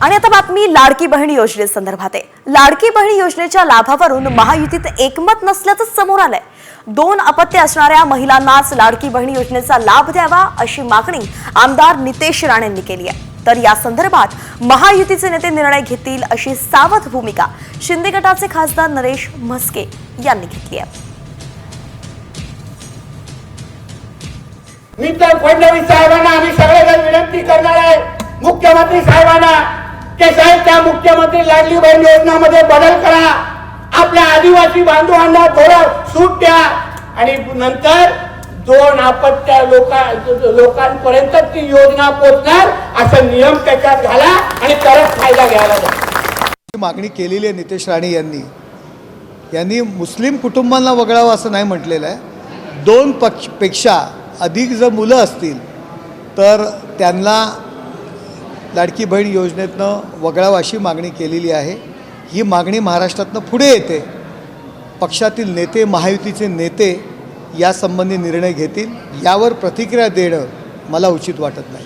आणि आता बातमी लाडकी बहीण योजनेसंदर्भात आहे। लाडकी बहीण योजनेच्या लाभावरून महायुतीत एकमत नसल्याचं समोर आलंय। 2 अपत्य असणाऱ्या महिलांनाच लाडकी बहीण योजनेचा लाभ द्यावा अशी मागणी आमदार नितेश राणेंनी केली आहे। तर या संदर्भात महायुतीचे नेते निर्णय घेतील अशी सावध भूमिका शिंदे गटाचे खासदार नरेश म्हस्के यांनी घेतली आहे। मी तर फडणवीस साहेबांना आम्ही सगळेजण विनंती करणार आहे, मुख्यमंत्री साहेबांना, की साहेब त्या मुख्यमंत्री लाडली बहीण योजनेमध्ये बदल करा, आपल्या आदिवासी बांधवांना थोडं सूट द्या आणि नंतर 2 अपत्य लोकांपर्यंत ती योजना पोहोचणार असं नियम त्याच्यात घाला आणि तरच फायदा घ्यायला द्या। मागणी केलेली आहे नितेश राणे यांनी मुस्लिम कुटुंबांना वगळावं असं नाही म्हटलेलं आहे। 2 पेक्षा अधिक जर मुलं असतील तर त्यांना लाडकी बहीण योजनेतनं वगळावं अशी मागणी केलेली आहे। ही मागणी महाराष्ट्रातनं पुढे येते। पक्षातील नेते, महायुतीचे नेते यासंबंधी निर्णय घेतील। यावर प्रतिक्रिया देणं मला उचित वाटत नाही।